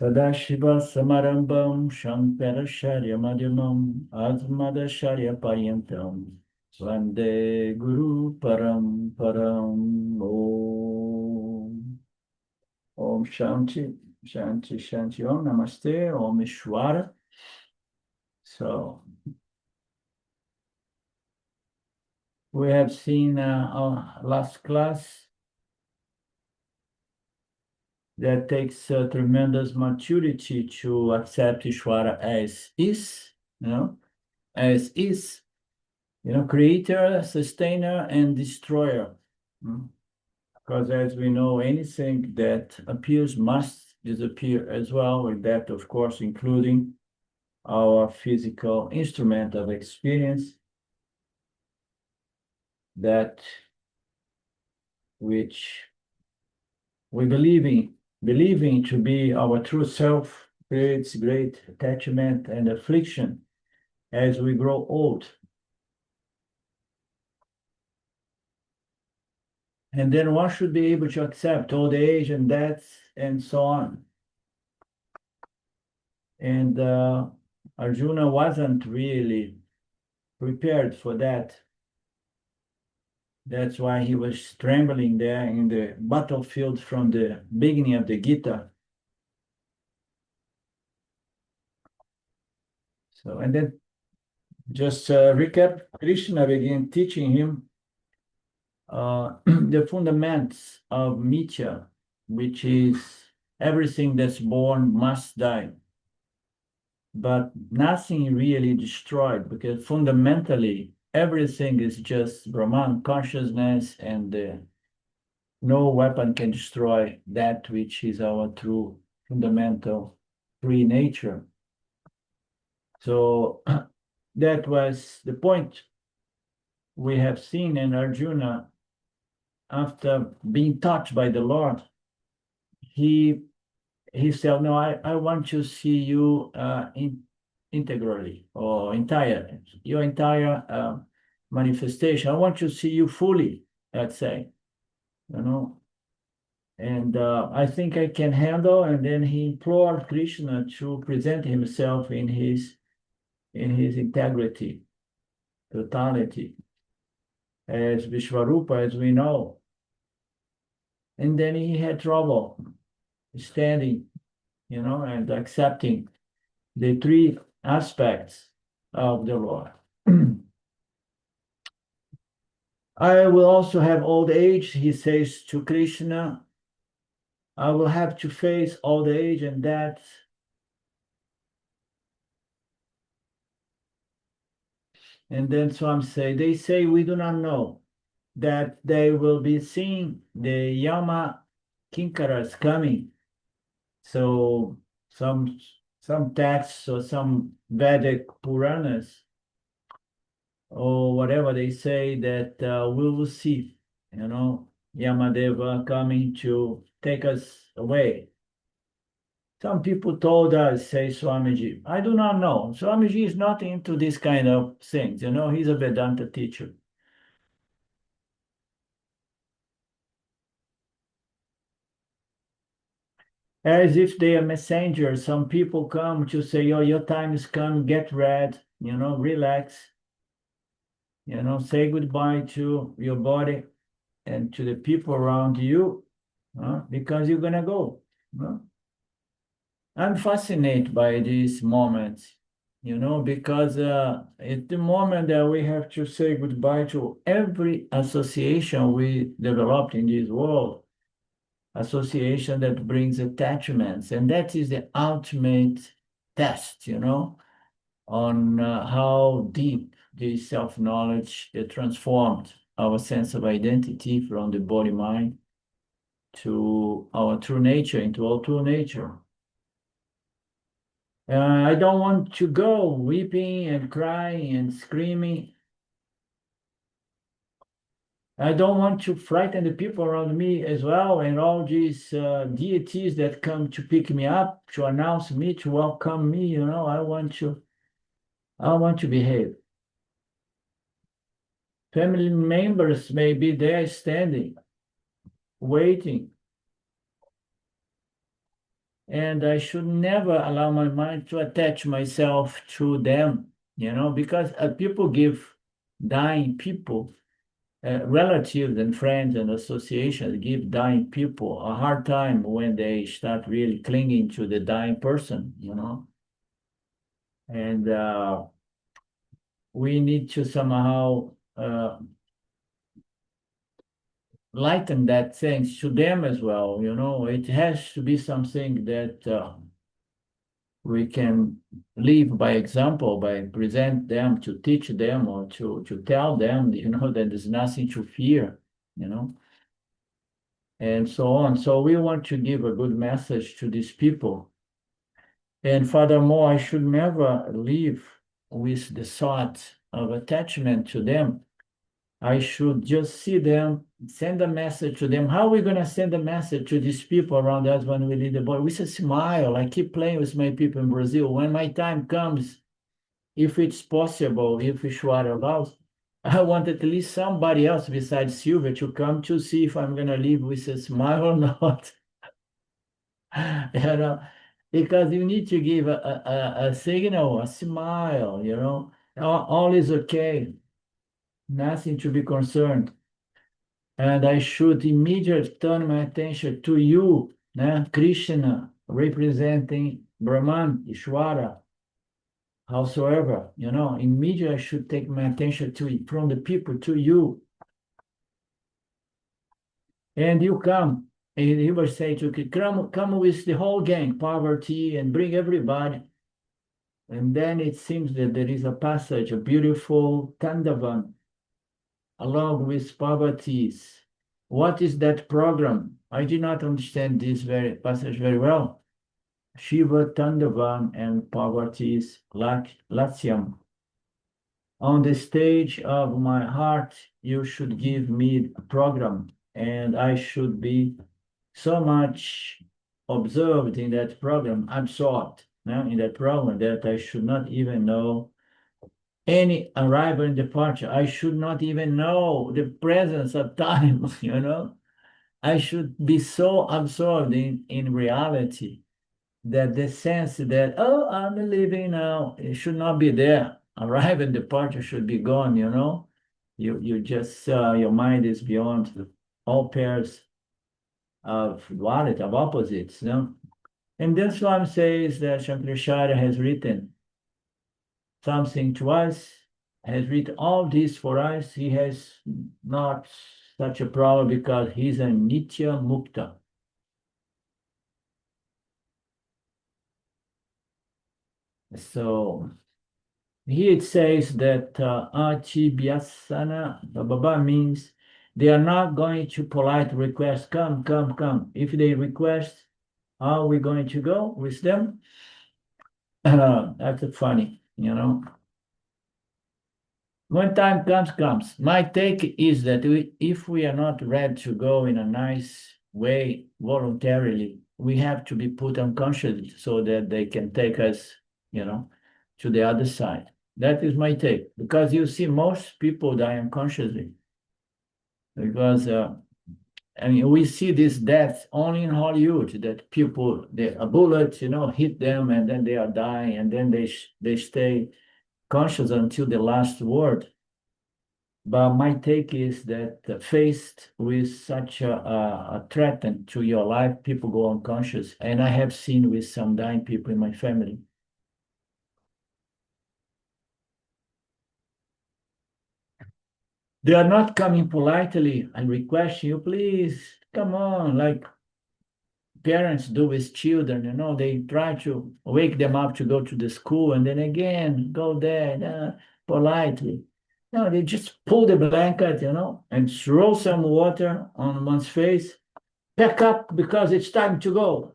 Sadashiva Samarambam Shankaracharya Madhyamam Asmadacharya Paryantam Vande Guru Param Om Om Shanti Shanti Shanti Om Namaste Om Ishwara. So we have seen our last class that takes tremendous maturity to accept Ishwara as is, as is, creator, sustainer, and destroyer. Because as we know, anything that appears must disappear as well, with that, of course, including our physical instrument of experience, that which we believing to be our true self creates great attachment and affliction as we grow old. And then one should be able to accept old age and death and so on. And Arjuna wasn't really prepared for that. That's why he was trembling there in the battlefield from the beginning of the Gita. So, and then just recap, Krishna began teaching him the fundamentals of mithya, which is everything that's born must die. But nothing really destroyed, because fundamentally everything is just Brahman consciousness, and no weapon can destroy that which is our true fundamental free nature. So that was the point we have seen in Arjuna. After being taught by the Lord, he said, no, I want to see you integrally or your entire manifestation. I want to see you fully, let's say, and I think I can handle. And then he implored Krishna to present himself in his integrity, totality, as Vishwarupa, as we know. And then he had trouble standing, and accepting the three aspects of the Lord. I will also have old age, he says to Krishna. I will have to face old age and death. And then Swami they say we do not know that they will be seeing the Yama Kinkaras coming. So some texts or some Vedic Puranas or whatever, they say that we will see, Yamadeva coming to take us away. Some people told us, say Swamiji, I do not know. Swamiji is not into this kind of things, he's a Vedanta teacher. As if they are messengers. Some people come to say, oh, your time is come, get ready, relax, say goodbye to your body and to the people around you, because you're going to go. I'm fascinated by these moments, because it's the moment that we have to say goodbye to every association we developed in this world, association that brings attachments. And that is the ultimate test, on how deep this self-knowledge transformed our sense of identity from the body-mind to our true nature, into our true nature. I don't want to go weeping and crying and screaming. I don't want to frighten the people around me as well, and all these deities that come to pick me up, to announce me, to welcome me. I want to behave. Family members may be there standing, waiting. And I should never allow my mind to attach myself to them, because people give dying people, relatives and friends and associations give dying people a hard time when they start really clinging to the dying person. And we need to somehow lighten that things to them as well. It has to be something that we can live by example, by present them, to teach them, or to tell them, that there's nothing to fear, you know, and so on. So we want to give a good message to these people. And furthermore, I should never live with the thought of attachment to them. I should just see them, send a message to them. How are we going to send a message to these people around us when we lead the board? With a smile. I keep playing with my people in Brazil. When my time comes, if it's possible, if Ishwara allows, I want at least somebody else besides Silvia to come to see if I'm going to live with a smile or not. you know, because you need to give a signal, a smile, all is okay, nothing to be concerned. And I should immediately turn my attention to you, Krishna, representing Brahman, Ishwara, howsoever, immediately I should take my attention from the people to you. And you come, and he will say to you, come with the whole gang, poverty, and bring everybody. And then it seems that there is a passage, a beautiful Tandavan, along with poverties. What is that program? I did not understand this very passage very well. Shiva Tandavan and Parvati's Latyam. On the stage of my heart, you should give me a program, and I should be so much observed in that program, absorbed in that program, that I should not even know any arrival and departure. I should not even know the presence of time. I should be so absorbed in reality that the sense that, oh, I'm living now, it should not be there. Arrival and departure should be gone. You just, your mind is beyond all pairs of duality, of opposites. And then Swami says that Shankaracharya has written something to us, has written all this for us. He has not such a problem because he's a Nitya Mukta. So here it says that Achibhyasana Baba means they are not going to polite request, come, come, come. If they request, are we going to go with them? That's funny. When time comes. My take is that if we are not ready to go in a nice way voluntarily, we have to be put unconscious so that they can take us, to the other side. That is my take. Because you see, most people die unconsciously. Because we see this death only in Hollywood, that people, a bullet, hit them and then they are dying, and then they stay conscious until the last word. But my take is that faced with such a threat to your life, people go unconscious. And I have seen with some dying people in my family. They are not coming politely and requesting you, please, come on, like parents do with children. They try to wake them up to go to the school and then again go there politely. No, they just pull the blanket, and throw some water on one's face. Pack up because it's time to go.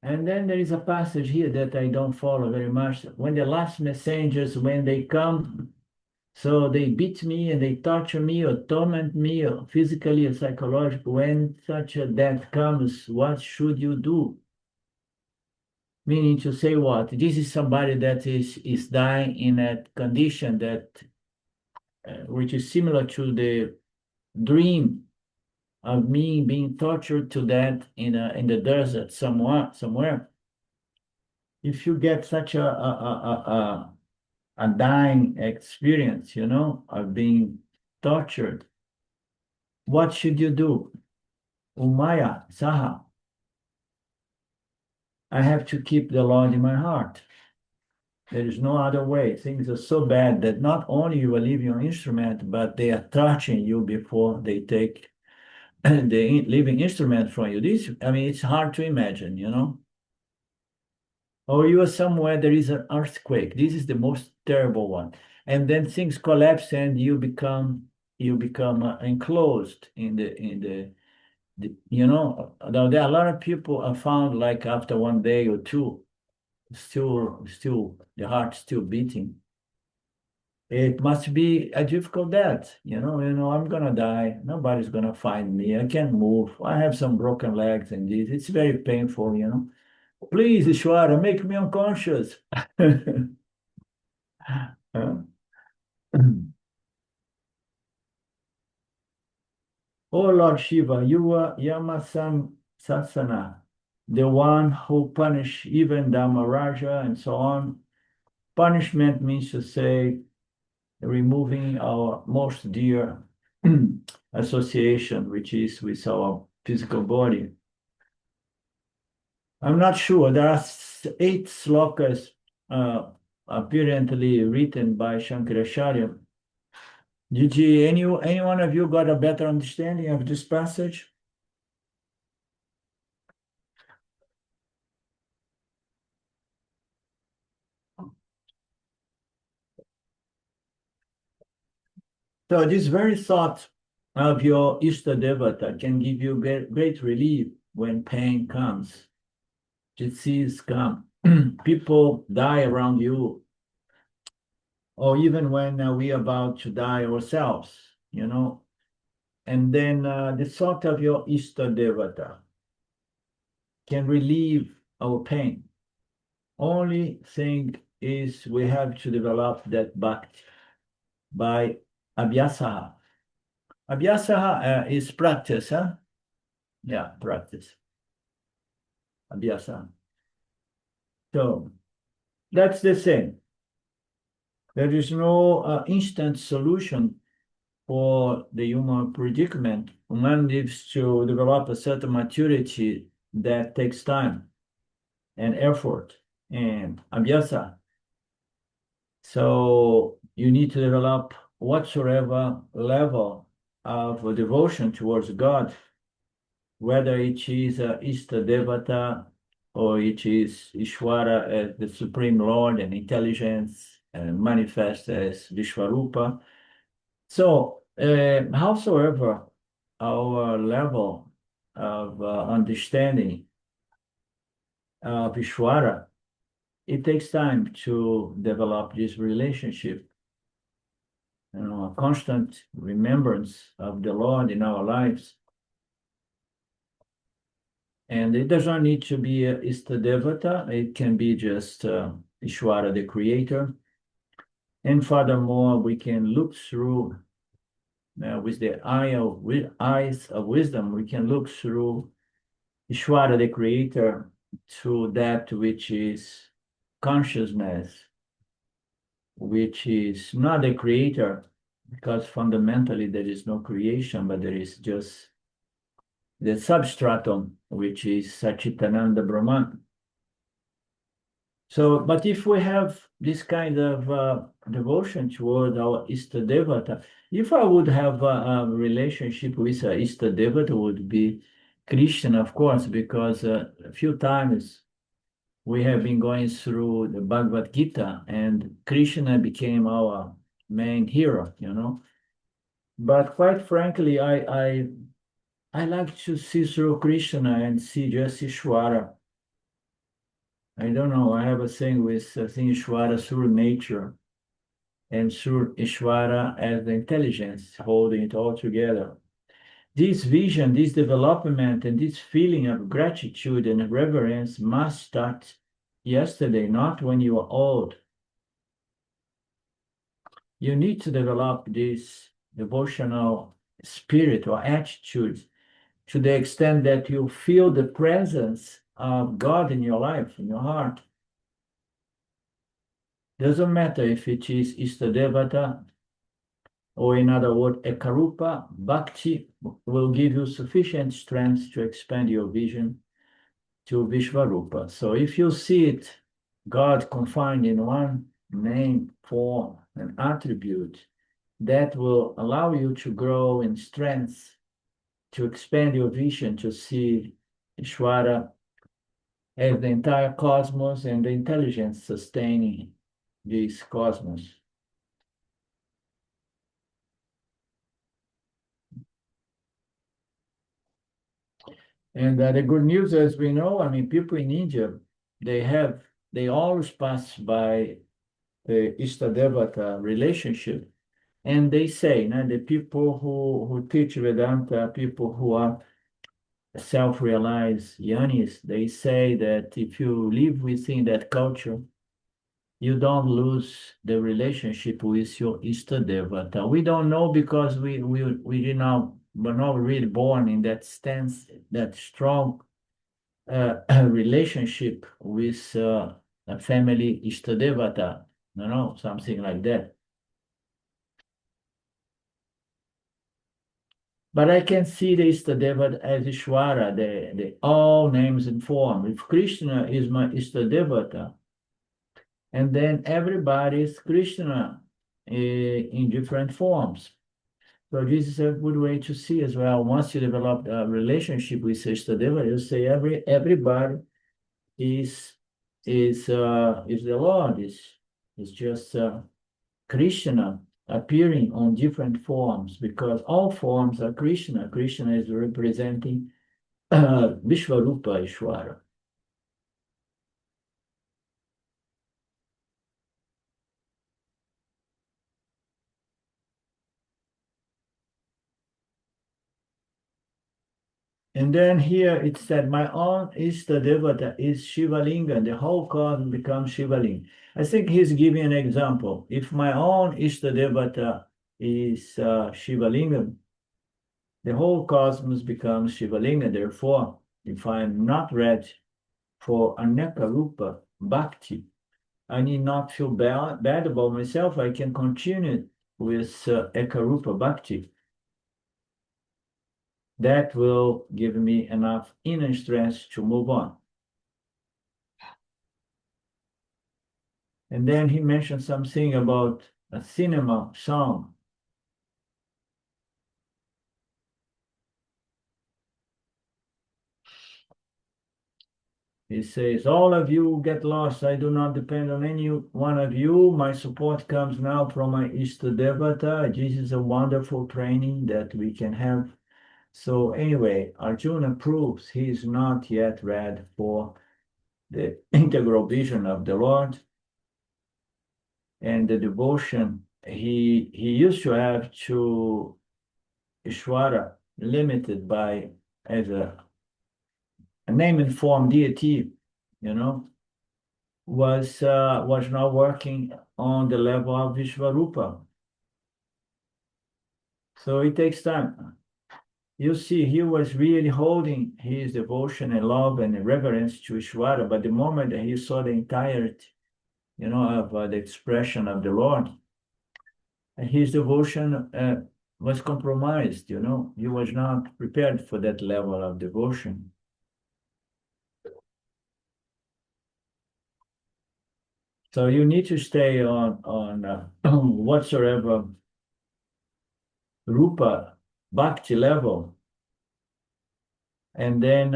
And then there is a passage here that I don't follow very much. When the last messengers, when they come, so they beat me and they torture me or torment me or physically or psychologically. When such a death comes, what should you do? Meaning to say what? This is somebody that is dying in a condition that which is similar to the dream of me being tortured to death in the desert somewhere. If you get such a dying experience, of being tortured, what should you do? Umaya, Saha, I have to keep the Lord in my heart. There is no other way. Things are so bad that not only you will leave your instrument, but they are touching you before they take the living instrument from you. This, I mean, it's hard to imagine. Or you are somewhere there is an earthquake. This is the most terrible one. And then things collapse and you become enclosed Now there are a lot of people are found like after one day or two, still the heart still beating. It must be a difficult death. I'm gonna die. Nobody's gonna find me. I can't move. I have some broken legs and this. It's very painful. Please, Ishwara, make me unconscious. Uh, Oh Lord Shiva, you are Yamasan Sasana, the one who punished even Dharmaraja and so on. Punishment means to say removing our most dear association, which is with our physical body. I'm not sure. There are 8 slokas apparently written by Shankaracharya. Any one of you got a better understanding of this passage? So this very thought of your Ishta Devata can give you great relief when pain comes, disease come, people die around you, or even when we are about to die ourselves. And then the thought of your Ishta Devata can relieve our pain. Only thing is we have to develop that bhakti by abhyasaha. Abhyasaha is practice, huh? Yeah, practice. Abhyasa. So that's the thing. There is no instant solution for the human predicament. One needs to develop a certain maturity that takes time and effort and abhyasa. So you need to develop whatsoever level of devotion towards God, whether it is Ishta Devata or it is Ishwara as the Supreme Lord and intelligence and manifest as Vishwarupa. So, howsoever our level of understanding of Ishwara, it takes time to develop this relationship, a constant remembrance of the Lord in our lives. And it does not need to be Ishta Devata. It can be just Ishwara, the creator. And furthermore, we can look through, with the eyes of wisdom, we can look through Ishwara, the creator, to that which is consciousness, which is not the creator, because fundamentally there is no creation, but there is just the substratum, which is Satchitananda Brahman. So, but if we have this kind of devotion toward our Ishta Devata, if I would have a relationship with a Ishta Devata, would be Krishna, of course, because a few times we have been going through the Bhagavad Gita, and Krishna became our main hero. But quite frankly, I like to see through Krishna and see just Ishwara. I don't know. I have a thing with seeing Ishwara through nature and through Ishwara as the intelligence holding it all together. This vision, this development, and this feeling of gratitude and reverence must start yesterday, not when you are old. You need to develop this devotional spirit or attitude to the extent that you feel the presence of God in your life, in your heart. Doesn't matter if it is Istadevata or in other words, Ekarupa, Bhakti will give you sufficient strength to expand your vision to Vishvarupa. So if you see it, God confined in one name, form, and attribute, that will allow you to grow in strength, to expand your vision, to see Ishvara as the entire cosmos and the intelligence sustaining this cosmos. And the good news, as we know, I mean, people in India, they always pass by the Istadevata relationship. And they say, the people who teach Vedanta, people who are self-realized yajñas, they say that if you live within that culture, you don't lose the relationship with your Istadevata. We don't know because we did not were not really born in that stance, that strong relationship with a family Istadevata, something like that. But I can see the Istadevata as Ishwara, the all names and form. If Krishna is my Istadevata, and then everybody is Krishna in different forms. So this is a good way to see as well. Once you develop a relationship with Istadeva, you say everybody is the Lord, is just Krishna appearing on different forms because all forms are Krishna. Krishna is representing Vishvarupa Ishwara. And then here it said, my own Istadevata is Shivalinga. The whole cosmos becomes Shivalinga. I think he's giving an example. If my own Istadevata is Shivalinga, the whole cosmos becomes Shivalinga. Therefore, if I'm not ready for Anekarupa Bhakti, I need not feel bad about myself. I can continue with Ekarupa Bhakti. That will give me enough inner strength to move on. And then he mentioned something about a cinema song. He says, all of you get lost. I do not depend on any one of you. My support comes now from my Istadevata. This is a wonderful training that we can have. So anyway, Arjuna proves he is not yet ready for the integral vision of the Lord and the devotion he used to have to Ishvara, limited by as a name and form deity, was not working on the level of Vishvarupa. So it takes time. You see, he was really holding his devotion and love and reverence to Ishvara, but the moment that he saw the entirety, of the expression of the Lord, his devotion was compromised, He was not prepared for that level of devotion. So you need to stay on whatsoever rupa bhakti level, and then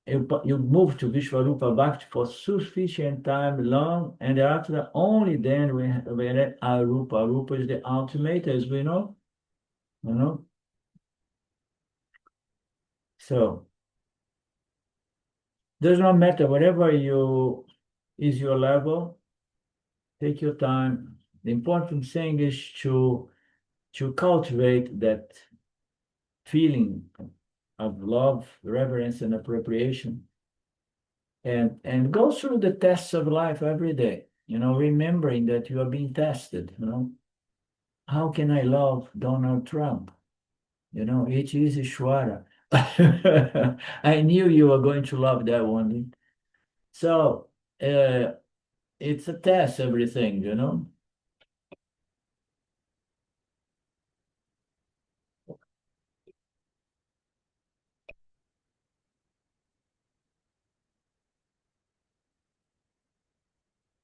you move to Vishvarupa Bhakti for sufficient time, long, and after only then we Arupa. Arupa is the ultimate, as we know, So does not matter whatever is your level. Take your time. The important thing is to cultivate that feeling of love, reverence, and appropriation, and go through the tests of life every day. Remembering that you are being tested. how can I love Donald Trump? It is Ishwara. I knew you were going to love that one. So uh, it's a test, everything.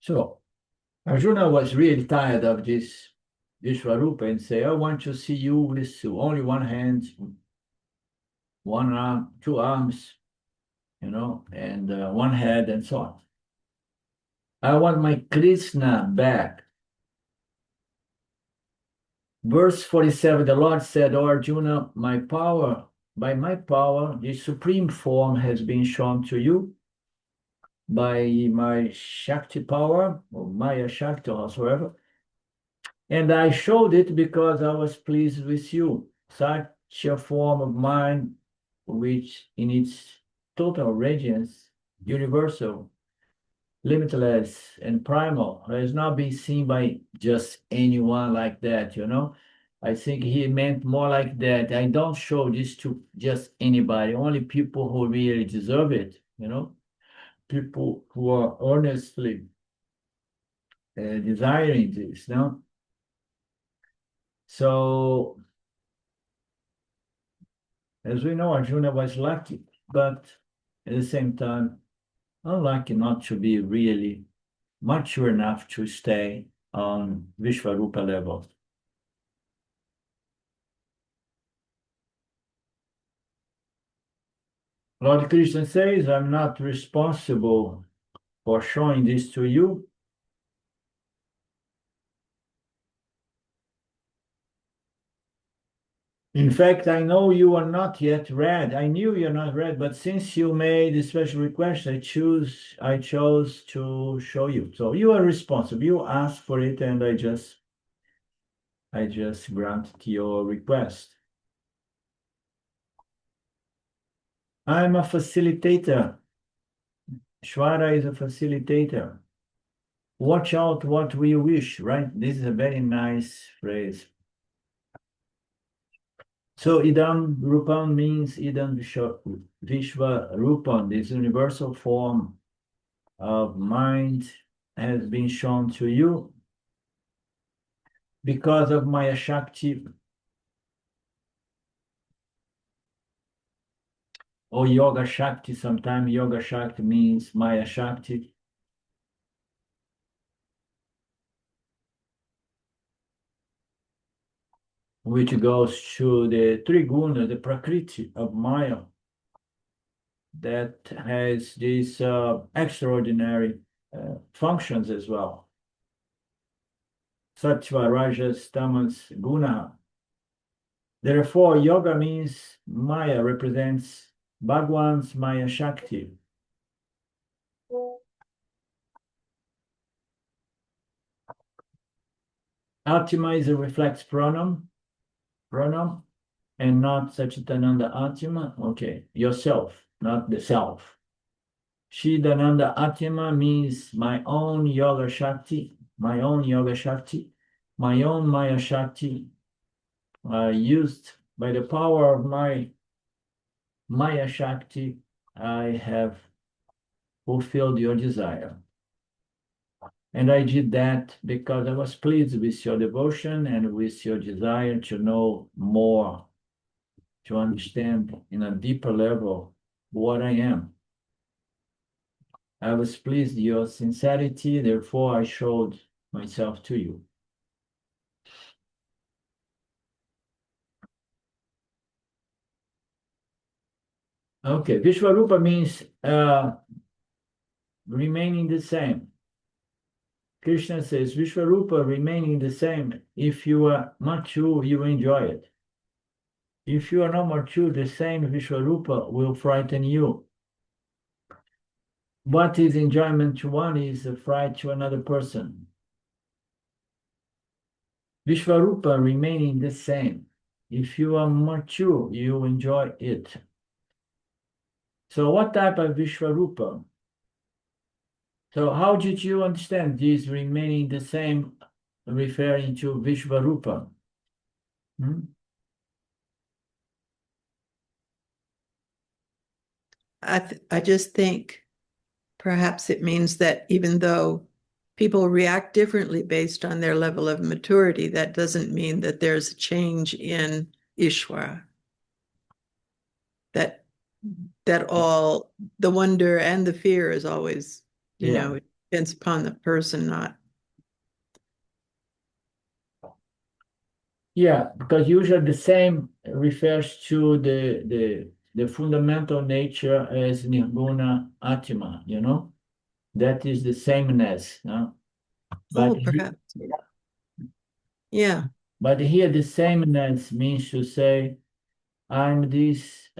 So Arjuna was really tired of this Vishwarupa and say, I want to see you with only one hand, one arm, two arms, and one head and so on. I want my Krishna back. Verse 47, the Lord said, O Arjuna, by my power, the supreme form has been shown to you by my Shakti power, or Maya Shakti, or whatsoever. And I showed it because I was pleased with you. Such a form of mind, which in its total radiance, universal, limitless, and primal, has not been seen by just anyone like that. I think he meant more like that. I don't show this to just anybody, only people who really deserve it, people who are honestly desiring this. So, as we know, Arjuna was lucky, but at the same time, unlucky not to be really mature enough to stay on Vishvarupa level. Lord Krishna says, I'm not responsible for showing this to you. In fact, I know you are not yet read. I knew you're not read, but since you made a special request, I chose to show you. So you are responsible. You asked for it, and I just granted your request. I'm a facilitator. Shwara is a facilitator. Watch out what we wish, right? This is a very nice phrase. So idam rupam means idam vishva rupam, this universal form of mind has been shown to you because of Maya Shakti or Yoga Shakti. Sometimes Yoga Shakti means Maya Shakti. Which goes to the Triguna, the Prakriti of Maya, that has these extraordinary functions as well. Sattva, Rajas, Tamas, Guna. Therefore, yoga means Maya represents Bhagwan's Maya Shakti. Atma is a reflex pranam, and not Satchitananda Atma. Okay, yourself, not the self. Shidananda Atma means my own yoga Shakti, my own yoga Shakti, my own Maya Shakti, used by the power of my Maya Shakti, I have fulfilled your desire. And I did that because I was pleased with your devotion and with your desire to know more, to understand in a deeper level what I am. I was pleased with your sincerity, therefore I showed myself to you. Okay, Vishwarupa means remaining the same. Krishna says, Vishwarupa remaining the same. If you are mature, you enjoy it. If you are not mature, the same Vishwarupa will frighten you. What is enjoyment to one is a fright to another person. Vishwarupa remaining the same. If you are mature, you enjoy it. So what type of Vishwarupa? So how did you understand this remaining the same referring to Vishwarupa? Hmm? I just think perhaps it means that even though people react differently based on their level of maturity, that doesn't mean that there's a change in Ishwara. That all the wonder and the fear is always, Yeah. it depends upon the person, not. Yeah, because usually the same refers to the fundamental nature as nirguna atma, That is the sameness, no? But Oh, perhaps. Yeah. but here the sameness means to say I'm this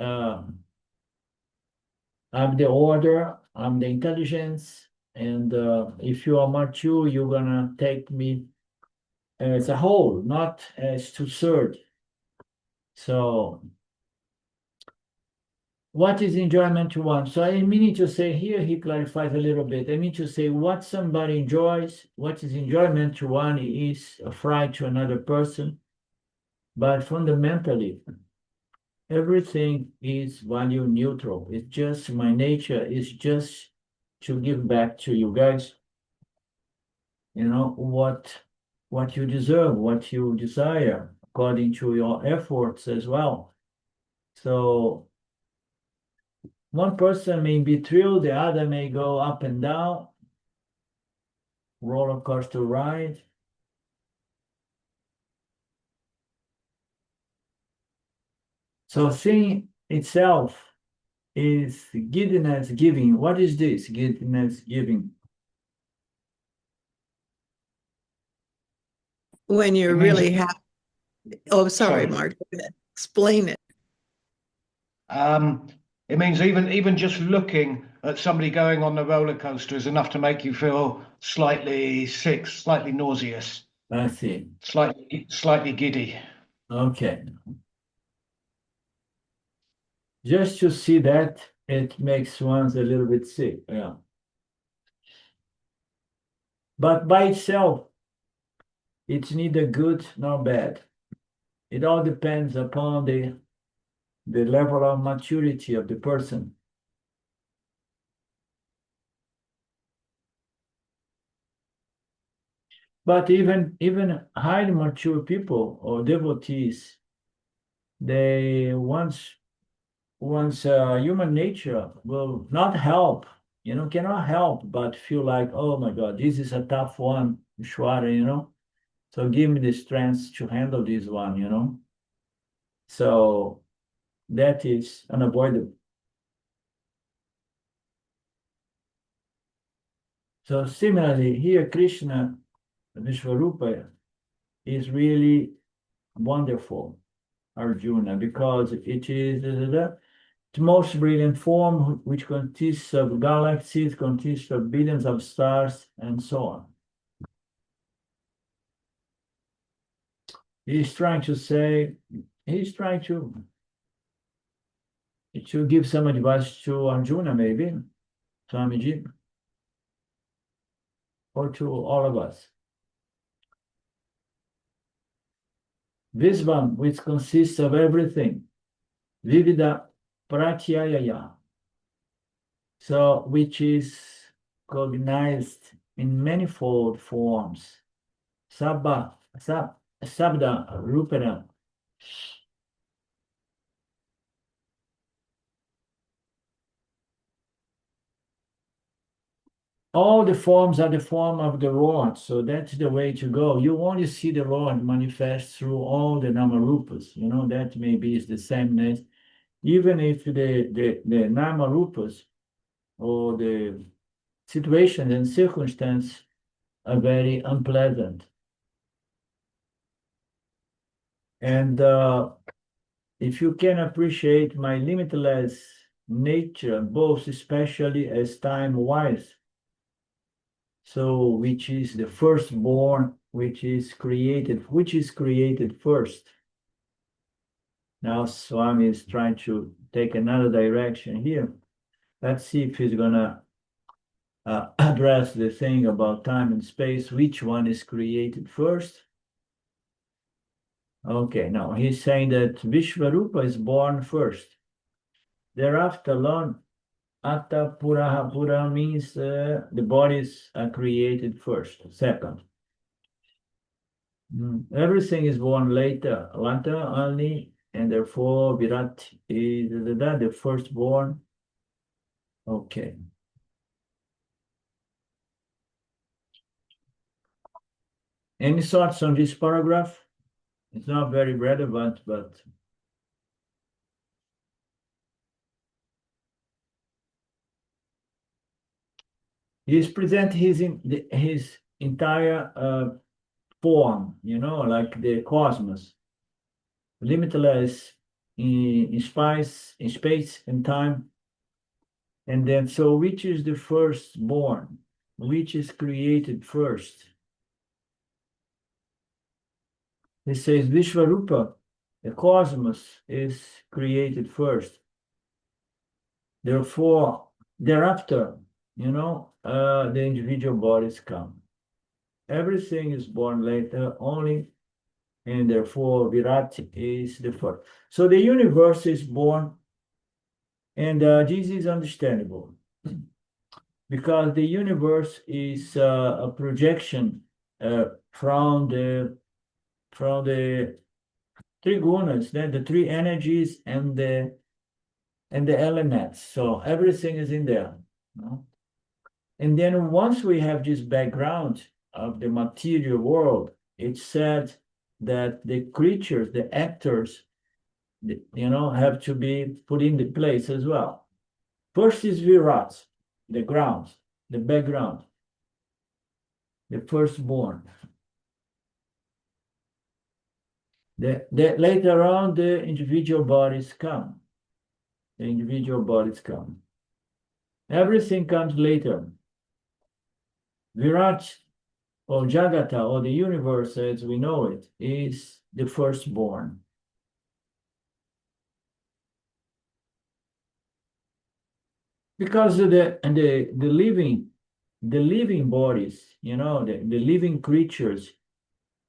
I'm the order, I'm the intelligence, and if you are mature, you're gonna take me as a whole, not as two third. So what is enjoyment to one? So I mean to say here, he clarifies a little bit. I mean to say what somebody enjoys, what is enjoyment to one is a fright to another person. But fundamentally, everything is value neutral. It's just my nature is just to give back to you guys, what you deserve, what you desire, according to your efforts as well. So one person may be thrilled, the other may go up and down, roller coaster ride. So seeing itself is giddiness giving. What is this giddiness giving? When It you're means, really happy. Oh, sorry, sorry, Mark. Explain it. um, it means even just looking at somebody going on the roller coaster is enough to make you feel slightly sick, slightly nauseous, I see. slightly giddy. Okay. Just to see that, it makes one a little bit sick. Yeah. But by itself, it's neither good nor bad. It all depends upon the level of maturity of the person. But even highly mature people or devotees, they once human nature will not help, cannot help but feel like, oh my God, this is a tough one, Shwara. So give me the strength to handle this one. So that is unavoidable. So similarly, here Krishna, Vishvarupa, is really wonderful, Arjuna, because it is the most brilliant form which consists of galaxies, consists of billions of stars, and so on. He's trying to say, he's trying to give some advice to Arjuna, maybe, Swamiji, or to all of us. Visvam, which consists of everything, Vivida Pratyaya, so which is cognized in manifold forms, Sabba, Sabda, Rupana. All the forms are the form of the Lord, so that's the way to go. You only see the Lord manifest through all the Namarupas. That maybe is the sameness, even if the Namarupas or the situations and circumstances are very unpleasant. And if you can appreciate my limitless nature, both especially as time-wise, so which is the firstborn, which is created first. Now Swami is trying to take another direction here. Let's see if he's gonna address the thing about time and space, which one is created first. Okay, no, he's saying that Vishvarupa is born first. Thereafter, Lord, Atta Puraha. Pura means the bodies are created first. Second. Everything is born later, only, and therefore Virat is the firstborn. Okay. Any thoughts on this paragraph? It's not very relevant, but he's present his entire form, like the cosmos, limitless in space and time. And then, so which is the firstborn? Which is created first? He says Vishvarupa, the cosmos, is created first. Therefore, thereafter, the individual bodies come. Everything is born later only, and therefore Virat is the first. So the universe is born, and this is understandable because the universe is a projection from the three gunas, then the three energies and the elements. So everything is in there. And then once we have this background of the material world, it's said that the creatures, the actors, have to be put in the place as well. First is Virat, the ground, the background, the firstborn. Later on, the individual bodies come. The individual bodies come. Everything comes later. Virat, or Jagata, or the universe as we know it, is the firstborn. Because the living bodies, the living creatures,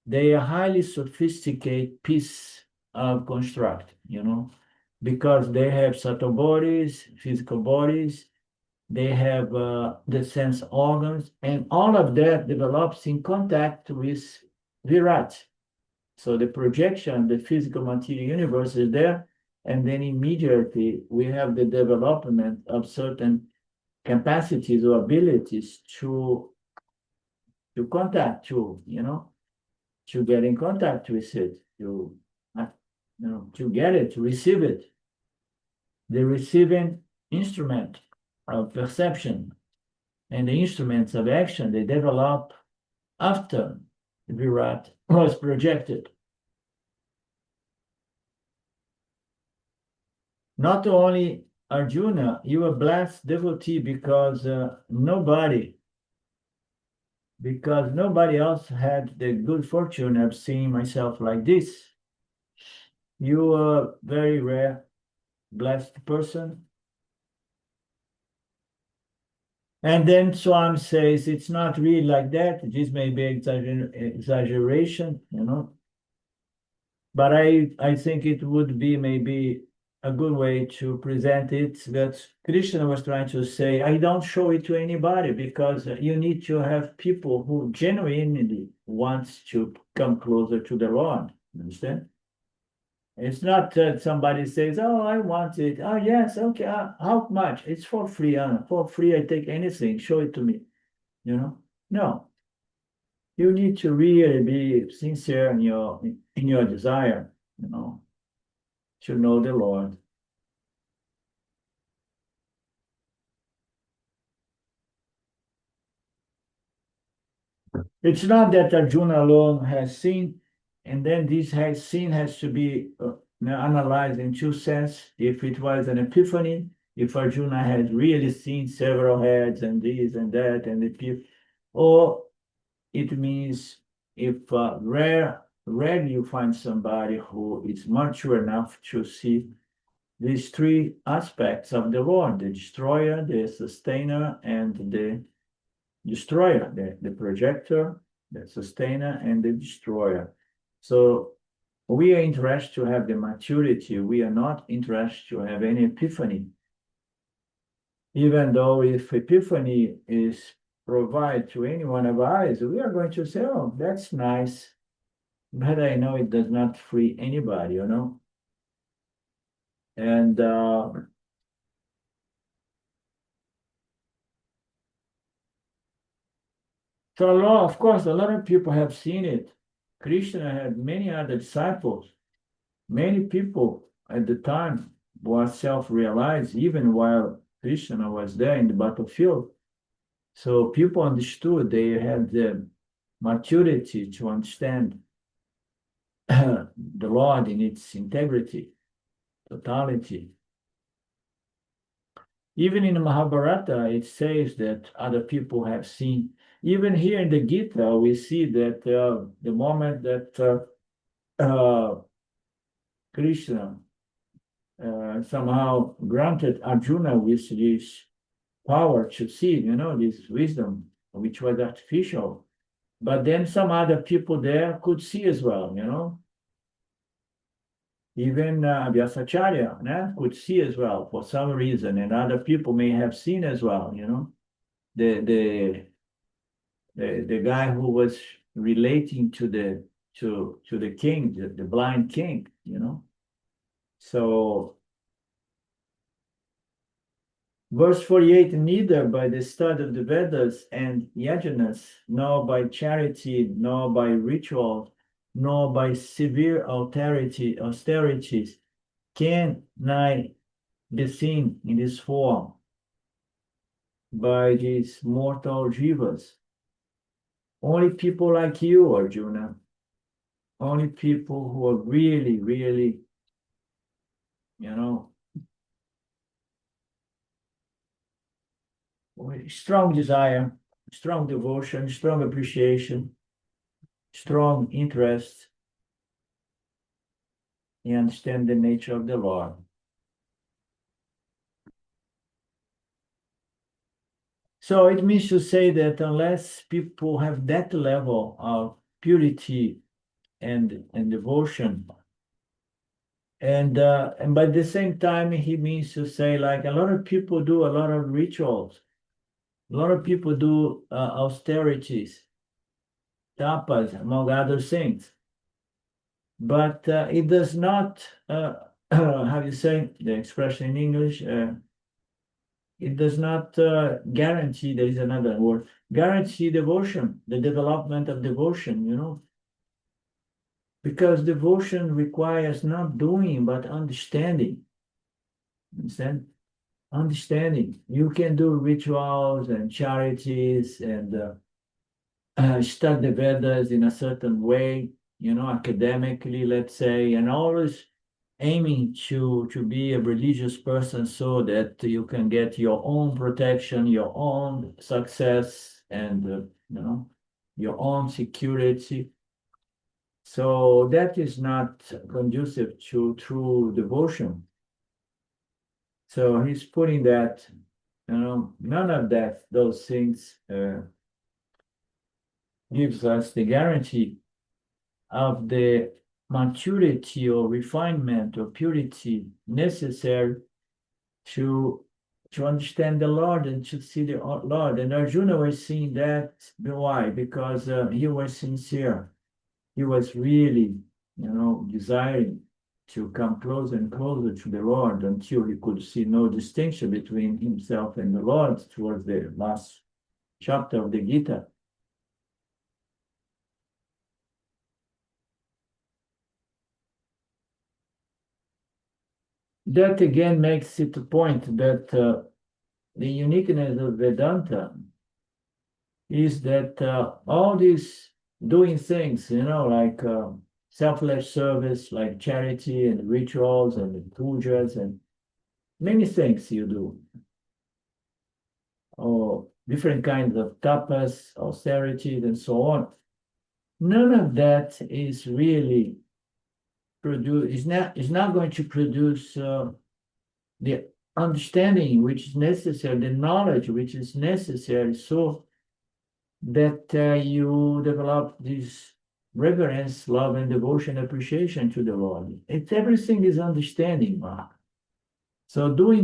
they are highly sophisticated piece of construct, because they have subtle bodies, physical bodies, they have the sense organs, and all of that develops in contact with Virat. So the projection, the physical material universe is there, and then immediately we have the development of certain capacities or abilities to contact, to get in contact with it, to get it, to receive it. The receiving instrument of perception and the instruments of action, they develop after the Virat was projected. Not only Arjuna, you are blessed devotee because nobody else had the good fortune of seeing myself like this. You are a very rare, blessed person. And then Swami says it's not really like that. This may be exaggeration, but I think it would be maybe a good way to present it, that Krishna was trying to say, I don't show it to anybody because you need to have people who genuinely wants to come closer to the Lord. Understand? It's not that somebody says, oh, I want it. Oh, yes, okay. How much? It's for free. For free, I take anything. Show it to me. No. You need to really be sincere in your desire, to know the Lord. It's not that Arjuna alone has seen, and then this seen has to be analyzed in two senses. If it was an epiphany, if Arjuna had really seen several heads and this and that, and or it means if rarely you find somebody who is mature enough to see these three aspects of the Lord: the destroyer, the sustainer, and the destroyer, the projector, the sustainer, and the destroyer. So We are interested to have the maturity. We are not interested to have any epiphany. Even though if epiphany is provided to any one of us, we are going to say, oh, that's nice. But I know it does not free anybody, you know? And so, of course, a lot of people have seen it. Krishna had many other disciples. Many people at the time were self-realized, even while Krishna was there in the battlefield. So people understood, they had the maturity to understand the Lord in its integrity, totality. Even in Mahabharata, it says that other people have seen. Even here in the Gita, we see that the moment that Krishna somehow granted Arjuna with this power to see, you know, this wisdom, which was artificial. But then some other people there could see as well, you know. Even Vyasacharya could see as well for some reason, and other people may have seen as well, you know. The guy who was relating to the king, the blind king, you know. So verse 48, neither by the study of the Vedas and yajñas, nor by charity, nor by ritual, nor by severe austerities, can I be seen in this form by these mortal jivas. Only people like you, Arjuna, only people who are really, really, you know, with strong desire, strong devotion, strong appreciation, strong interest in understand the nature of the Lord. So it means to say that unless people have that level of purity and devotion, and by the same time, he means to say, like, a lot of people do a lot of rituals, a lot of people do austerities, tapas, among other things, but it does not, how you say the expression in English, it does not guarantee, there is another word, guarantee devotion, the development of devotion, you know, because devotion requires not doing, but understanding. Understand? Understanding. You can do rituals and charities and study the Vedas in a certain way, you know, academically, let's say, and always aiming to be a religious person so that you can get your own protection, your own success, and you know, your own security. So that is not conducive to true devotion. So he's putting that, you know, none of that, those things gives us the guarantee of the maturity or refinement or purity necessary to understand the Lord and to see the Lord. And Arjuna was seeing that. Why? Because he was sincere. He was really, you know, desiring to come closer and closer to the Lord until he could see no distinction between himself and the Lord towards the last chapter of the Gita. That again makes it a point that the uniqueness of Vedanta is that all these doing things, you know, like selfless service, like charity and rituals and pujas and many things you do, or different kinds of tapas, austerities, and so on. None of that is really is not going to produce the understanding which is necessary, the knowledge which is necessary, so that you develop this reverence, love, and devotion, appreciation to the Lord. It's everything is understanding, Mark. So doing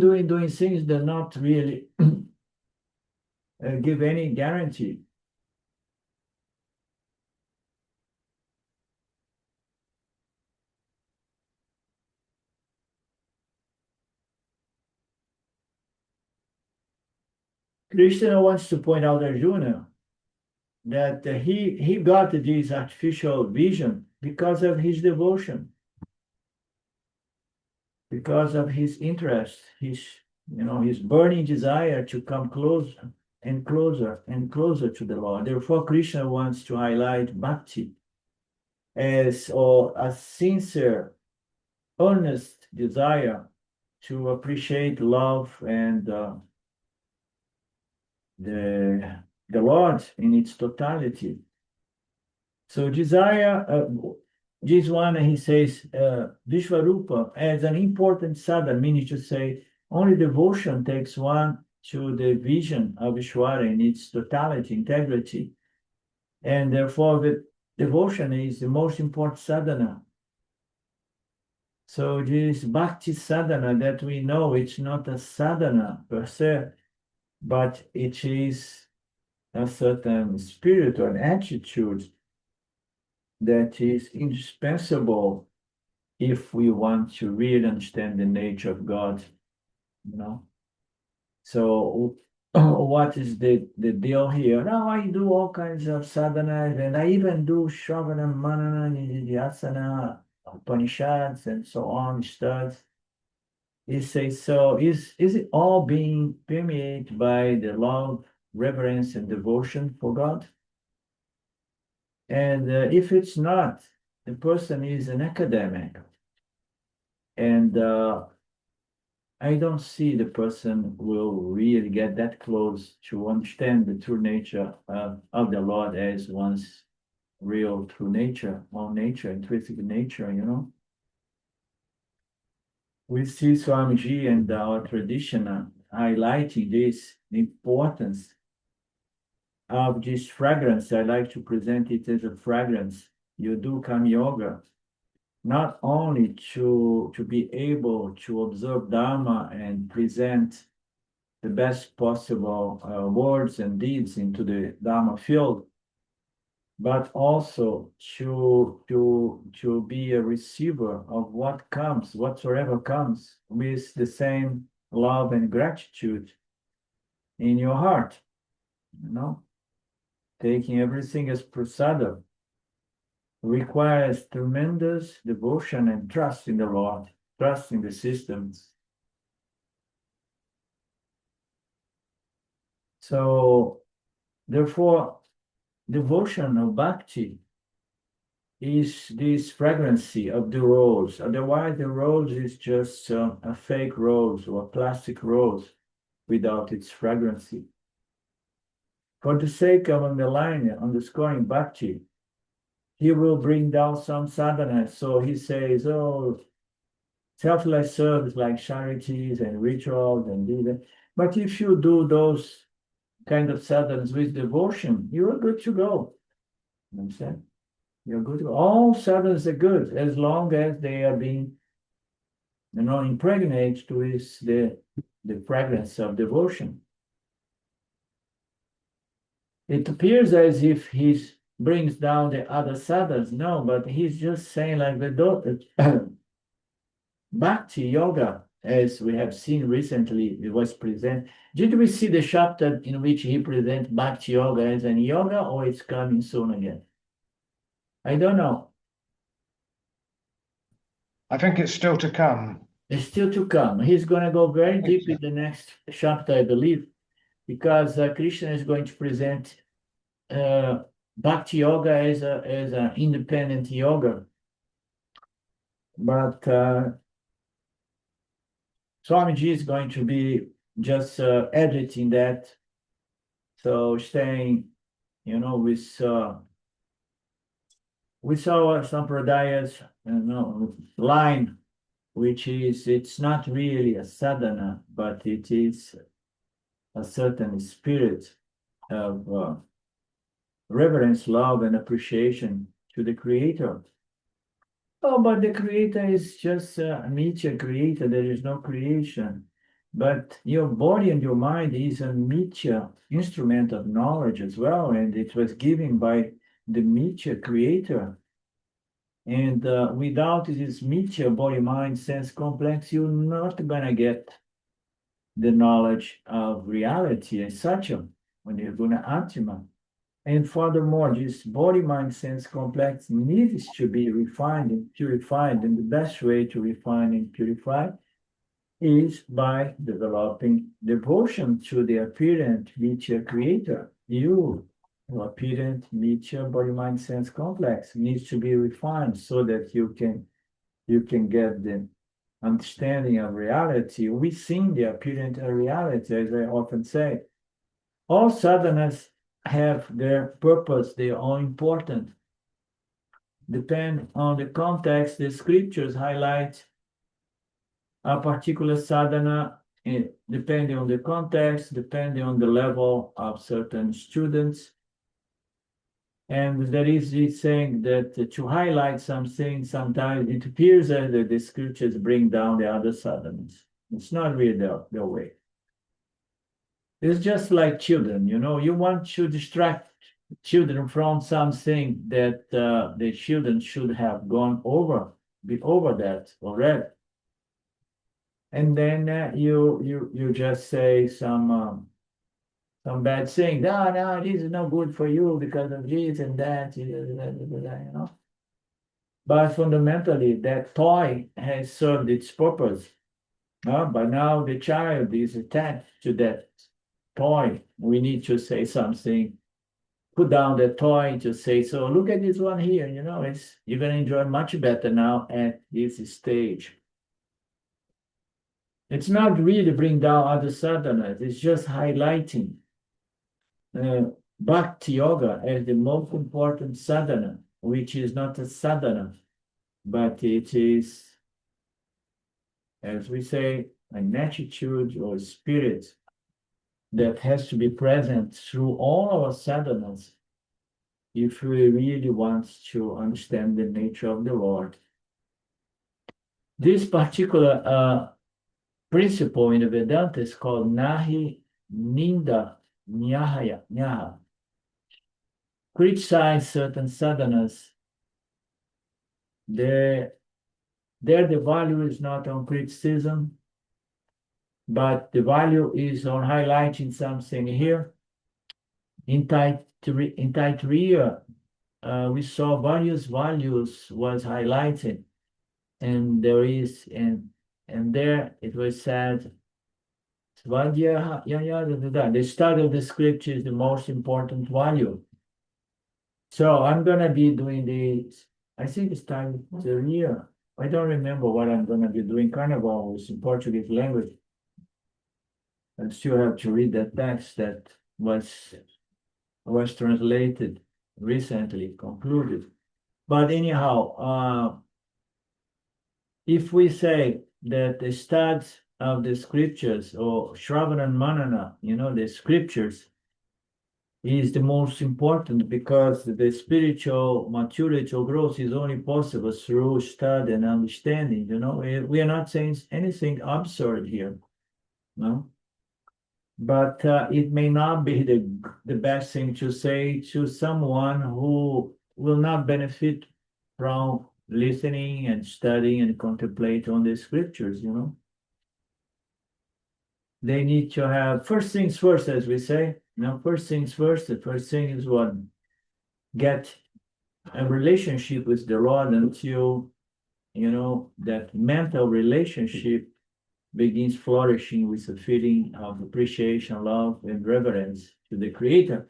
things that not really give any guarantee. Krishna wants to point out Arjuna that he got this artificial vision because of his devotion, because of his interest, his burning desire to come closer and closer and closer to the Lord. Therefore, Krishna wants to highlight bhakti as or a sincere, earnest desire to appreciate love and the Lord in its totality. So desire, this one he says, Vishvarupa as an important sadhana, meaning to say only devotion takes one to the vision of Ishvara in its totality, integrity. And therefore the devotion is the most important sadhana. So this bhakti sadhana that we know, it's not a sadhana per se, but it is a certain spirit or attitude that is indispensable if we want to really understand the nature of God, So what is the deal here? Now I do all kinds of sadhanas and I even do Shravana, Manana, Nididhyasana, Upanishads and so on, studies. He says, so is it all being permeated by the love, reverence, and devotion for God? And if it's not, the person is an academic. And I don't see the person will really get that close to understand the true nature of the Lord as one's real true nature, all nature, intrinsic nature, We see Swamiji and our tradition highlighting this, the importance of this fragrance. I like to present it as a fragrance. You do Kama Yoga, not only to be able to observe Dharma and present the best possible words and deeds into the Dharma field, but also to be a receiver of what comes, whatsoever comes, with the same love and gratitude in your heart, taking everything as prasada requires tremendous devotion and trust in the Lord, trust in the systems. So, therefore, devotion or bhakti is this fragrancy of the rose. Otherwise, the rose is just a fake rose or a plastic rose without its fragrancy. For the sake of underscoring bhakti, he will bring down some sadhanas. So he says, selfless service like charities and rituals and this. But if you do those kind of sadhanas with devotion, you are good to go. You understand? You're good to go. All sadhanas are good as long as they are being, impregnated with the fragrance of devotion. It appears as if he brings down the other sadhanas. No, but he's just saying like the Bhakti Yoga, as we have seen recently, it was presented. Did we see the chapter in which he presents Bhakti Yoga as an yoga, or it's coming soon again? I don't know. I think it's still to come. It's still to come. He's going to go very deep in the next chapter, I believe, because Krishna is going to present Bhakti Yoga as an independent yoga. But Swamiji is going to be just editing that. So staying, with our Sampradayas line, which is, it's not really a sadhana, but it is a certain spirit of reverence, love, and appreciation to the creator. Oh, but the creator is just a mithya creator. There is no creation. But your body and your mind is a mithya instrument of knowledge as well, and it was given by the mithya creator. And without this mithya body, mind, sense complex, you're not gonna get the knowledge of reality as such when you're gonna atma. And furthermore, this body, mind, sense complex needs to be refined and purified. And the best way to refine and purify is by developing devotion to the apparent mithya creator. You, apparent mithya body, mind, sense complex, needs to be refined so that you can get the understanding of reality within the apparent reality, as I often say. All sadhanas have their purpose, their own importance. Depend on the context, the scriptures highlight a particular sadhana, depending on the context, depending on the level of certain students. And there is this saying that to highlight something, sometimes it appears that the scriptures bring down the other sadhanas. It's not really the way. It's just like children, you want to distract children from something that the children should have be over that already. And then you just say some bad thing. No, this is not good for you because of this and that, But fundamentally, that toy has served its purpose. But now the child is attached to that toy. We need to say something. Put down the toy to say, so look at this one here, you're going to enjoy much better now at this stage. It's not really bring down other sadhanas, it's just highlighting Bhakti Yoga as the most important sadhana, which is not a sadhana, but it is, as we say, an attitude or spirit that has to be present through all our sadhanas if we really want to understand the nature of the Lord. This particular principle in the Vedanta is called Nahi Ninda Nyaha. Criticize certain sadhanas. The value is not on criticism, but the value is on highlighting something here. In Taittiriya, we saw various values was highlighted, and there it was said, the study of the scripture is the most important value. So I'm gonna be doing this. I think it's time to year. I don't remember what I'm gonna be doing. Carnival is in Portuguese language. I still have to read that text that was translated recently, concluded. But anyhow, if we say that the study of the scriptures or Shravana and Manana, the scriptures, is the most important because the spiritual maturity or growth is only possible through study and understanding. We are not saying anything absurd here, no. But it may not be the best thing to say to someone who will not benefit from listening and studying and contemplate on the scriptures, They need to have first things first, as we say. First things first. The first thing is what? Get a relationship with the Lord until, that mental relationship begins flourishing with a feeling of appreciation, love, and reverence to the Creator.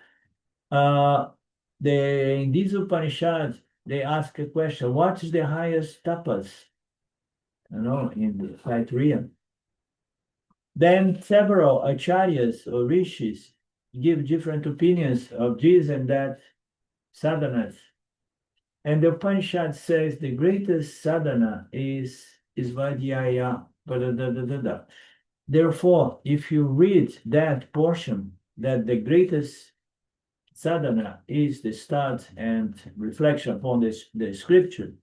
In these Upanishads, they ask a question: what is the highest tapas? In the Taittiriya. Then several acharyas or rishis give different opinions of this and that sadhanas. And the Upanishad says the greatest sadhana is Svadhyaya. Therefore, if you read that portion, that the greatest sadhana is the start and reflection upon the scripture,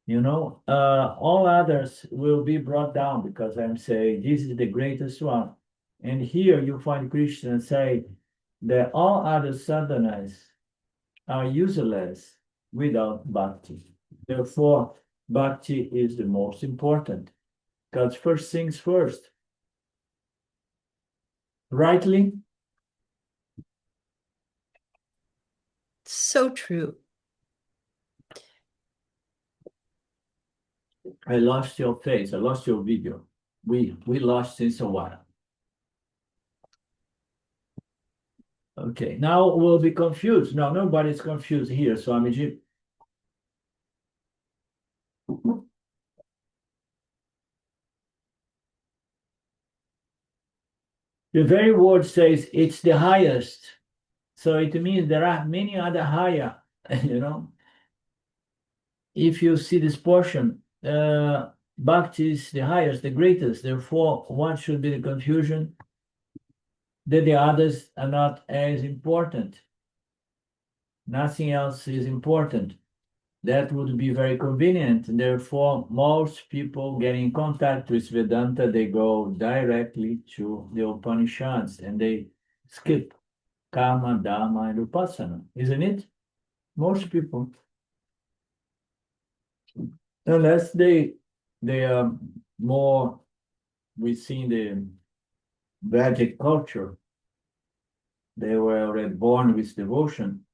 all others will be brought down because I'm saying this is the greatest one. And here you find Krishna say that all other sadhanas are useless without bhakti. Therefore, bhakti is the most important because first things first. Rightly? So true. I lost your face. I lost your video. We lost since a while. Okay, now we'll be confused. No, nobody's confused here, Swamiji. The very word says it's the highest. So it means there are many other higher, If you see this portion, Bhakti is the highest, the greatest. Therefore, what should be the confusion? That the others are not as important. Nothing else is important. That would be very convenient. And therefore, most people get in contact with Vedanta, they go directly to the Upanishads and they skip Karma, Dharma, and Upasana, isn't it? Most people. Unless they are more within the Vedic culture. They were already born with devotion.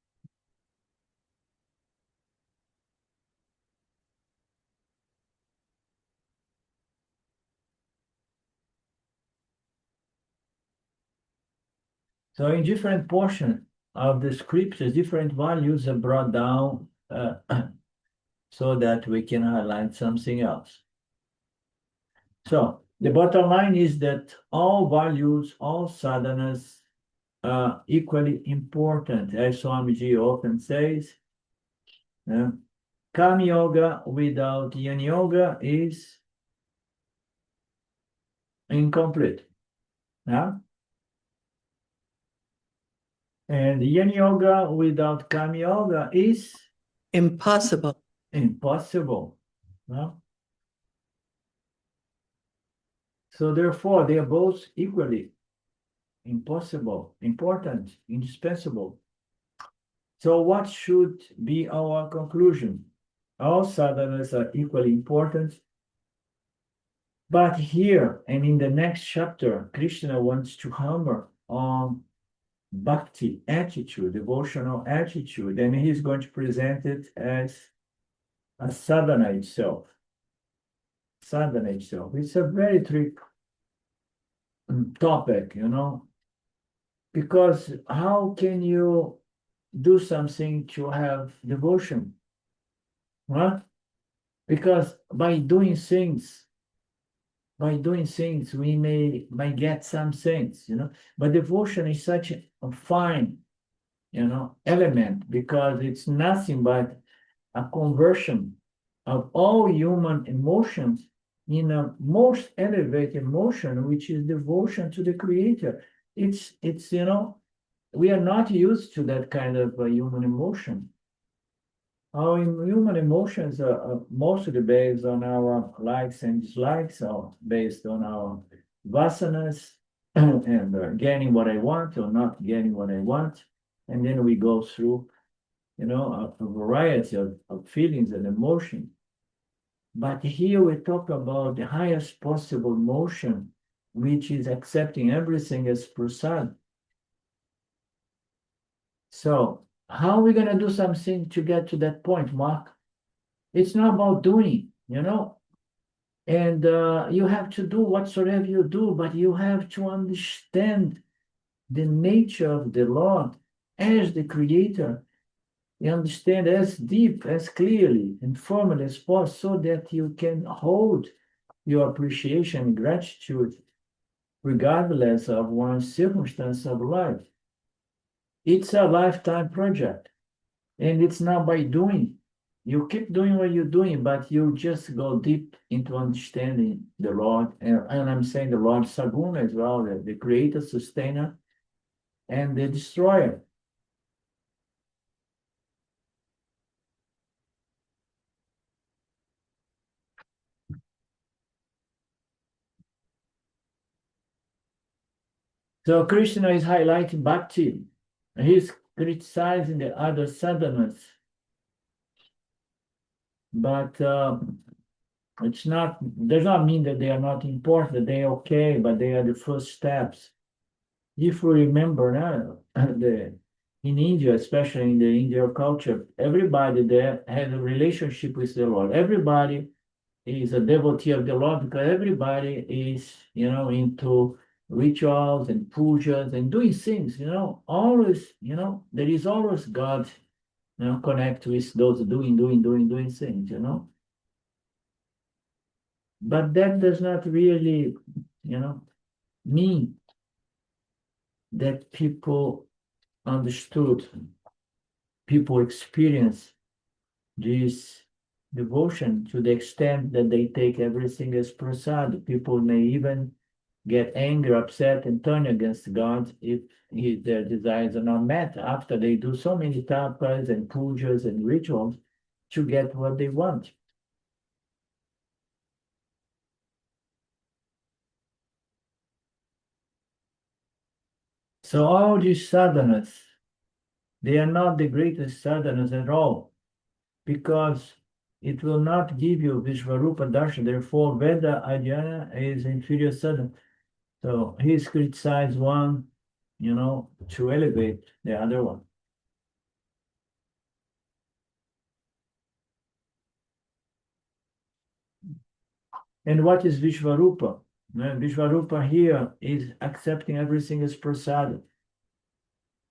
So in different portions of the scriptures, different values are brought down so that we can highlight something else. So the bottom line is that all values, all sadhanas are equally important, as Swamiji often says. Karma yoga without yajna yoga is incomplete. Yeah? And yajna yoga without karma yoga is Impossible. impossible. No? So therefore, they are both equally impossible, important, indispensable. So what should be our conclusion? All sadhanas are equally important. But here and in the next chapter, Krishna wants to hammer on bhakti attitude, devotional attitude, and he's going to present it as a sadhana itself. Sadhana itself. It's a very tricky topic, because how can you do something to have devotion? Right? Because by doing things, we might get some things, But devotion is such a fine, element because it's nothing but a conversion of all human emotions in a most elevated emotion, which is devotion to the Creator. It's we are not used to that kind of human emotion. Our human emotions are mostly based on our likes and dislikes, or based on our vasanas and getting what I want or not getting what I want. And then we go through, a variety of feelings and emotions. But here we talk about the highest possible emotion, which is accepting everything as prasad. So how are we going to do something to get to that point, Mark? It's not about doing, and you have to do whatsoever you do, but you have to understand the nature of the Lord as the Creator. You understand as deep, as clearly and formally as possible, so that you can hold your appreciation and gratitude regardless of one's circumstance of life. It's a lifetime project, and it's not by doing. You keep doing what you're doing, but you just go deep into understanding the Lord. And I'm saying the Lord Saguna as well, the creator, sustainer, and the destroyer. So Krishna is highlighting bhakti. He's criticizing the other sadhanas, but it's not, does not mean that they are not important, that they are okay, but they are the first steps. If we remember now, in India, especially in the Indian culture, everybody there has a relationship with the Lord. Everybody is a devotee of the Lord because everybody is, into rituals and pujas and doing things, always, there is always God, connect with those doing things, But that does not really, mean that people understood, people experience this devotion to the extent that they take everything as prasad. People may even get angry, upset, and turn against God if their desires are not met after they do so many tapas and pujas and rituals to get what they want. So all these sadhanas, they are not the greatest sadhanas at all, because it will not give you Vishvarupa Darshan. Therefore, Veda Ajnana is inferior sadhana. So he's criticized one, to elevate the other one. And what is Vishvarupa? Vishvarupa here is accepting everything as prasada,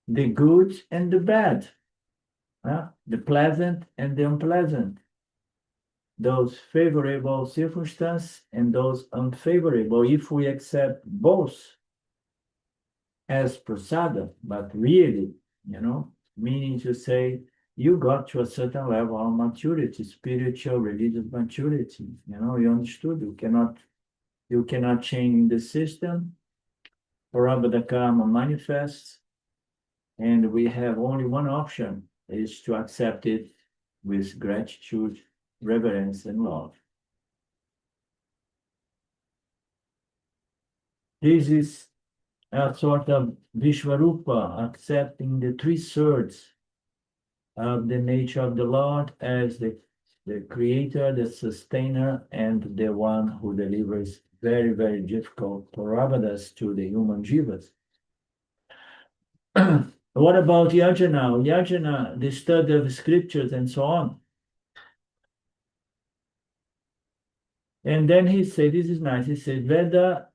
the good and the bad, the pleasant and the unpleasant, those favorable circumstances and those unfavorable, if we accept both as prasada, but really, meaning to say, you got to a certain level of maturity, spiritual, religious maturity, you understood, you cannot change the system, Prarabdha karma manifests, and we have only one option, is to accept it with gratitude, reverence, and love. This is a sort of Vishvarupa, accepting the three-thirds of the nature of the Lord as the creator, the sustainer, and the one who delivers very, very difficult prarabdhas to the human jivas. What about yajna? Yajna, the study of scriptures and so on. And then he said, this is nice, he said, Veda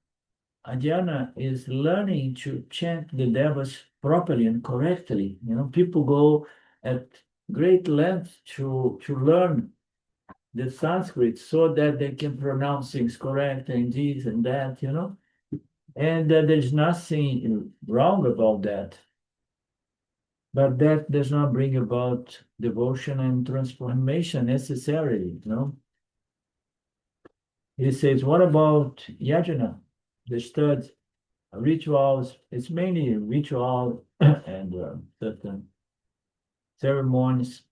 Adhyana is learning to chant the devas properly and correctly. People go at great length to learn the Sanskrit so that they can pronounce things correct and this and that, And there's nothing wrong about that. But that does not bring about devotion and transformation necessarily, He says, what about yajna, the study? Rituals, it's mainly ritual and certain ceremonies.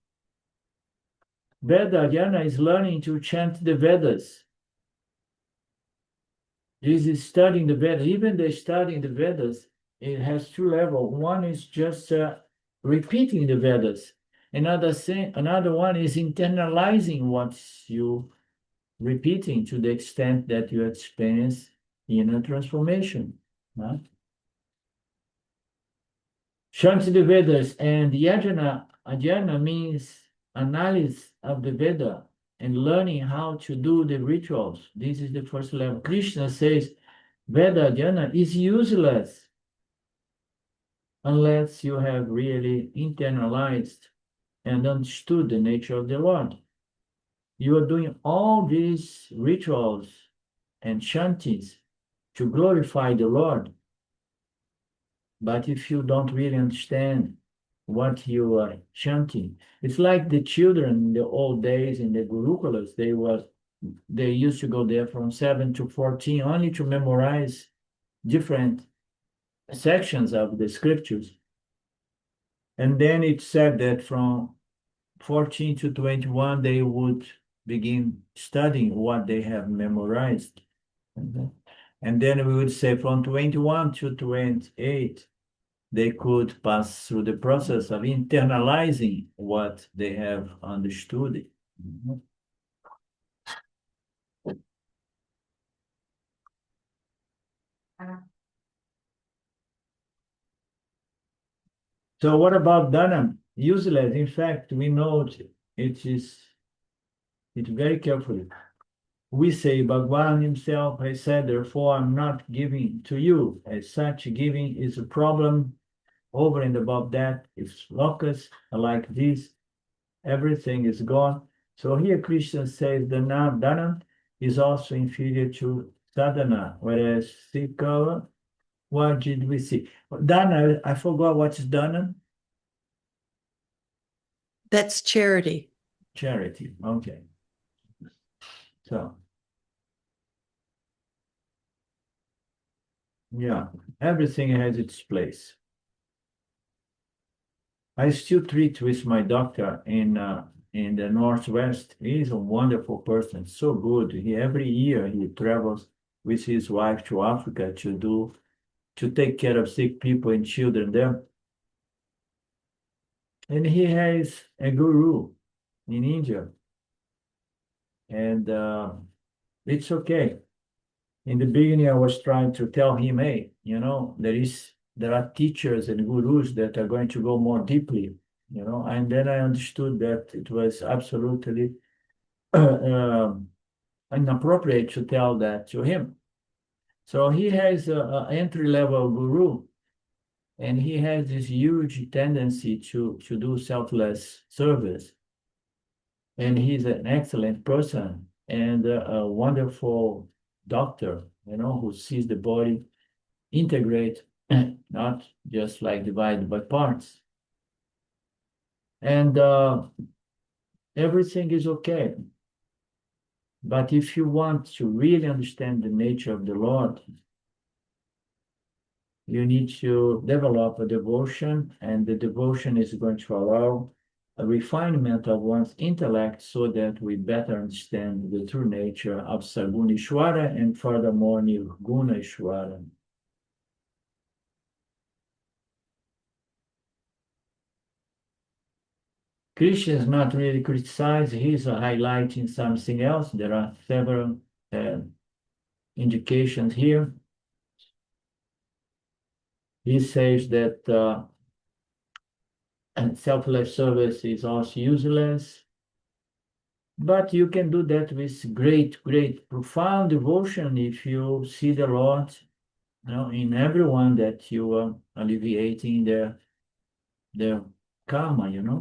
Veda Jnana is learning to chant the Vedas. This is studying the Vedas. Even the studying the Vedas, it has two levels. One is just repeating the Vedas. Another one is internalizing what you repeating to the extent that you experience inner transformation. Shanti the Vedas and yajna, ajna means analysis of the Veda and learning how to do the rituals. This is the first level. Krishna says Veda ajna is useless unless you have really internalized and understood the nature of the Lord. You are doing all these rituals and chanties to glorify the Lord. But if you don't really understand what you are chanting, it's like the children in the old days in the Gurukulas, they used to go there from 7 to 14 only to memorize different sections of the scriptures. And then it said that from 14 to 21, they would begin studying what they have memorized. And then we would say from 21 to 28, they could pass through the process of internalizing what they have understood. So what about Dhanam? Useless. In fact, we know it's very carefully. We say Bhagwan himself has said, therefore I'm not giving to you. As such, giving is a problem. Over and above that, if locusts are like this, everything is gone. So here Krishna says the Dhanam is also inferior to sadhana, whereas Sikha, what did we see? Dana, I forgot what's Dana. That's charity. Charity. Okay. So, yeah, everything has its place. I still treat with my doctor in the Northwest. He's a wonderful person, so good. Every year he travels with his wife to Africa to take care of sick people and children there. And he has a guru in India. And it's okay. In the beginning, I was trying to tell him, hey, there are teachers and gurus that are going to go more deeply, and then I understood that it was absolutely inappropriate to tell that to him. So he has an entry-level guru, and he has this huge tendency to do selfless service. And he's an excellent person and a wonderful doctor, who sees the body integrate, not just like divided by parts. And everything is okay. But if you want to really understand the nature of the Lord, you need to develop a devotion, and the devotion is going to allow a refinement of one's intellect so that we better understand the true nature of Saguna Ishwara and furthermore Nirguna Ishwara. Krishna is not really criticized, he's highlighting something else. There are several indications here. He says that selfless service is also useless, but you can do that with great, great, profound devotion if you see the Lord, in everyone that you are alleviating their karma,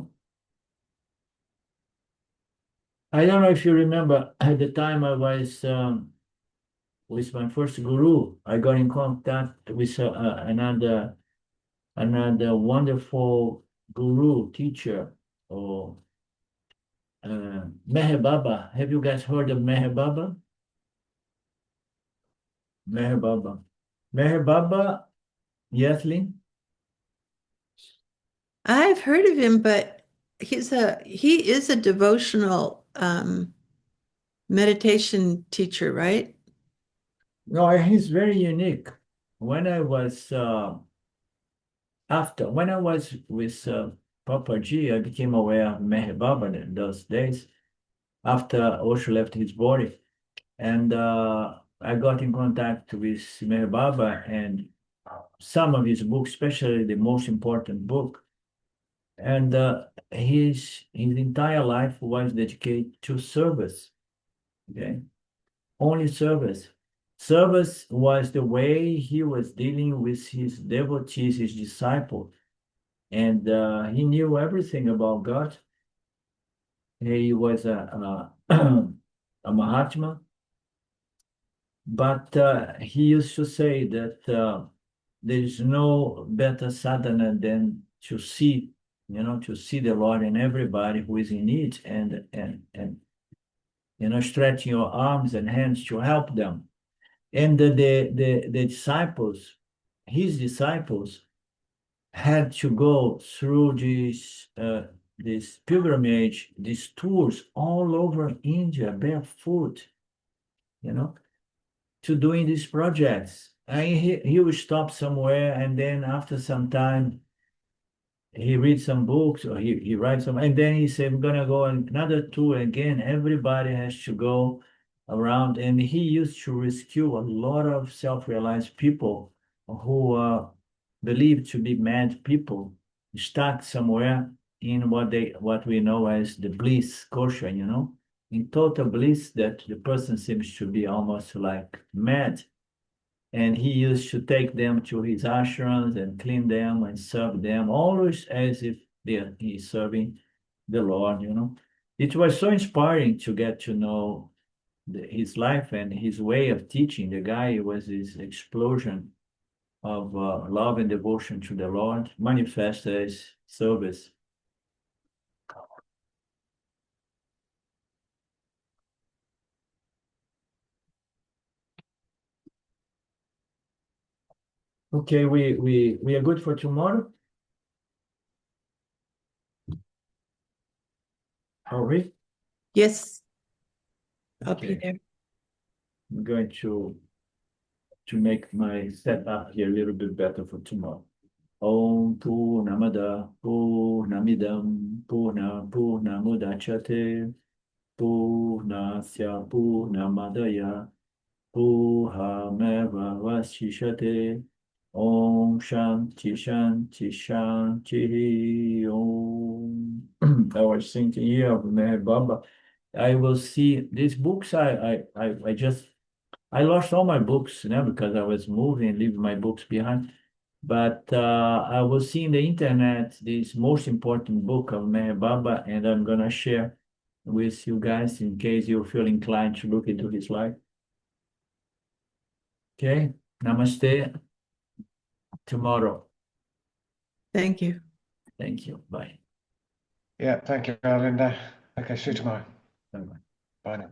I don't know if you remember, at the time I was with my first guru, I got in contact with another wonderful guru teacher, or Meher Baba. Have you guys heard of Meher Baba? Meher Baba. Meher Baba, yes, Lynn? I've heard of him, but he is a devotional meditation teacher, right? No, he's very unique. When I was with Papa G, I became aware of Meher Baba in those days after Osho left his body. And I got in contact with Meher Baba and some of his books, especially the most important book. And his entire life was dedicated to service. Okay, only service. Service was the way he was dealing with his devotees, his disciples, and he knew everything about God. He was a Mahatma, but he used to say that there is no better sadhana than to see, to see the Lord in everybody who is in need, and stretching your arms and hands to help them. And the disciples, his disciples, had to go through this pilgrimage, these tours all over India, barefoot, to doing these projects. And he will stop somewhere, and then after some time, he reads some books or he writes some, and then he said, we're gonna go on another tour again. Everybody has to go around, and he used to rescue a lot of self-realized people who are believed to be mad people, stuck somewhere in what we know as the bliss kosher, in total bliss, that the person seems to be almost like mad. And he used to take them to his ashrams and clean them and serve them, always as if he's serving the Lord. It was so inspiring to get to know his life and his way of teaching. The guy was this explosion of love and devotion to the Lord, manifested as service. Okay, we are good for tomorrow. Are we? Yes, I'll be Okay. there. I'm going to make my setup here a little bit better for tomorrow. Om Purnamada Purnamidam Purnamudachyate Purnasya Purnamadaya Purnameva Vasishate. Om Shanti Shanti Shanti Om. I was thinking here of Meher Baba. I will see these books. I lost all my books, because I was moving, leaving my books behind. But I was seeing the internet this most important book of Meher Baba, and I'm gonna share with you guys in case you feel inclined to look into his life. Okay, namaste. Tomorrow. Thank you. Thank you. Bye. Yeah, thank you, Linda. Okay, see you tomorrow. Bye. Bye now.